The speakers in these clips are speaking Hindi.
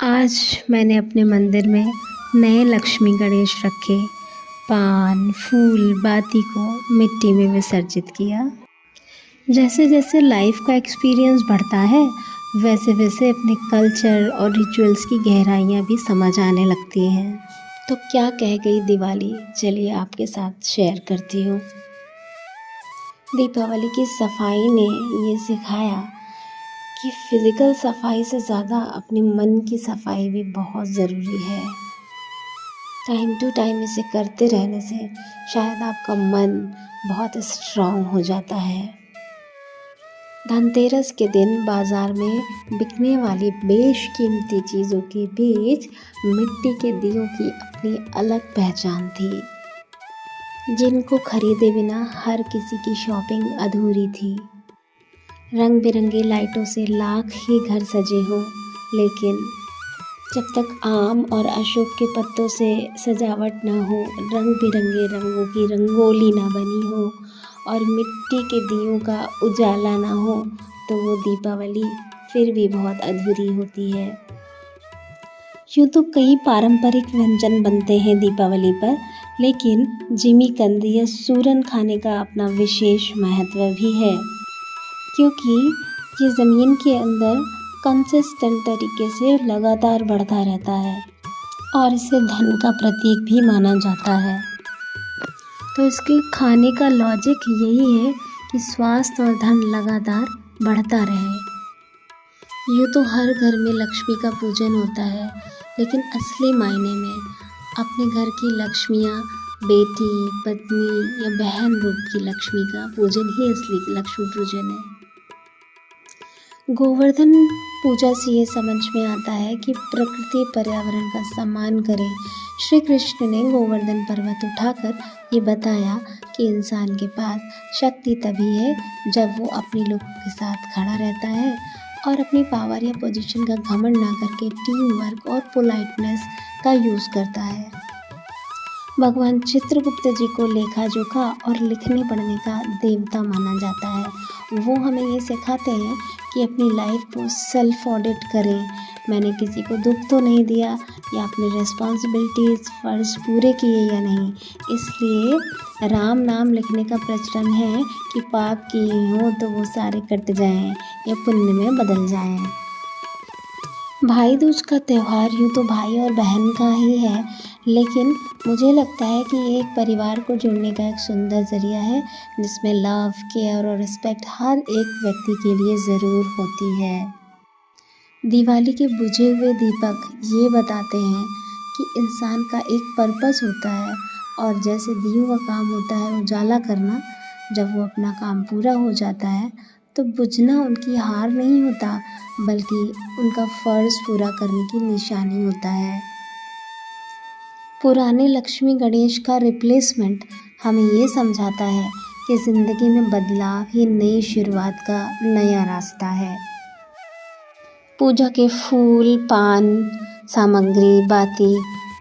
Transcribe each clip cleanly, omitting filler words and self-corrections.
आज मैंने अपने मंदिर में नए लक्ष्मी गणेश रखे। पान, फूल, बाती को मिट्टी में विसर्जित किया। जैसे जैसे लाइफ का एक्सपीरियंस बढ़ता है वैसे वैसे अपने कल्चर और रिचुअल्स की गहराइयाँ भी समझ आने लगती हैं। तो क्या कह गई दिवाली, चलिए आपके साथ शेयर करती हूँ। दीपावली की सफाई ने ये सिखाया कि फिज़िकल सफाई से ज़्यादा अपने मन की सफाई भी बहुत ज़रूरी है। टाइम टू टाइम इसे करते रहने से शायद आपका मन बहुत स्ट्रांग हो जाता है। धनतेरस के दिन बाज़ार में बिकने वाली बेशकीमती चीज़ों के बीच मिट्टी के दियों की अपनी अलग पहचान थी, जिनको खरीदे बिना हर किसी की शॉपिंग अधूरी थी। रंग बिरंगी लाइटों से लाख ही घर सजे हों, लेकिन जब तक आम और अशोक के पत्तों से सजावट ना हो, रंग बिरंगे रंगों की रंगोली ना बनी हो और मिट्टी के दियों का उजाला ना हो, तो वो दीपावली फिर भी बहुत अधूरी होती है। यूँ तो कई पारंपरिक व्यंजन बनते हैं दीपावली पर, लेकिन जिमीकंद या सूरन खाने का अपना विशेष महत्व भी है, क्योंकि ये ज़मीन के अंदर कंसिस्टेंट तरीके से लगातार बढ़ता रहता है और इसे धन का प्रतीक भी माना जाता है। तो इसके खाने का लॉजिक यही है कि स्वास्थ्य और धन लगातार बढ़ता रहे। यूँ तो हर घर में लक्ष्मी का पूजन होता है, लेकिन असली मायने में अपने घर की लक्ष्मियाँ बेटी, पत्नी या बहन रूप की लक्ष्मी का पूजन ही असली लक्ष्मी पूजन है। गोवर्धन पूजा से ये समझ में आता है कि प्रकृति पर्यावरण का सम्मान करें। श्री कृष्ण ने गोवर्धन पर्वत उठाकर ये बताया कि इंसान के पास शक्ति तभी है जब वो अपने लोगों के साथ खड़ा रहता है और अपनी पावर या पोजीशन का घमंड ना करके टीम वर्क और पोलाइटनेस का यूज़ करता है। भगवान चित्रगुप्त जी को लेखा जोखा और लिखने पढ़ने का देवता माना जाता है। वो हमें ये सिखाते हैं कि अपनी लाइफ को सेल्फ ऑडिट करें। मैंने किसी को दुख तो नहीं दिया या अपनी रिस्पॉन्सिबिलिटीज़ फ़र्ज़ पूरे किए या नहीं। इसलिए राम नाम लिखने का प्रचलन है कि पाप किए हों तो वो सारे कट जाएं या पुण्य में बदल जाएं। भाई दूज का त्यौहार यूँ तो भाई और बहन का ही है, लेकिन मुझे लगता है कि ये एक परिवार को जोड़ने का एक सुंदर ज़रिया है, जिसमें लव, केयर और रिस्पेक्ट हर एक व्यक्ति के लिए ज़रूर होती है। दिवाली के बुझे हुए दीपक ये बताते हैं कि इंसान का एक पर्पस होता है और जैसे दियों का काम होता है उजाला करना, जब वो अपना काम पूरा हो जाता है तो बुझना उनकी हार नहीं होता, बल्कि उनका फ़र्ज़ पूरा करने की निशानी होता है। पुराने लक्ष्मी गणेश का रिप्लेसमेंट हमें ये समझाता है कि ज़िंदगी में बदलाव ही नई शुरुआत का नया रास्ता है। पूजा के फूल, पान, सामग्री, बाती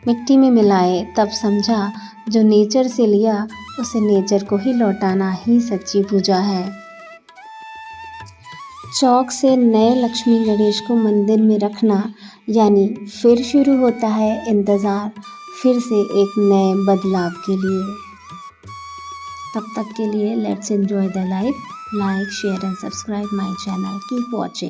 मिट्टी में मिलाए तब समझा जो नेचर से लिया उसे नेचर को ही लौटाना ही सच्ची पूजा है। चौक से नए लक्ष्मी गणेश को मंदिर में रखना यानी फिर शुरू होता है इंतज़ार फिर से एक नए बदलाव के लिए। तब तक के लिए let's enjoy the life. Like, share and subscribe my channel. Keep watching.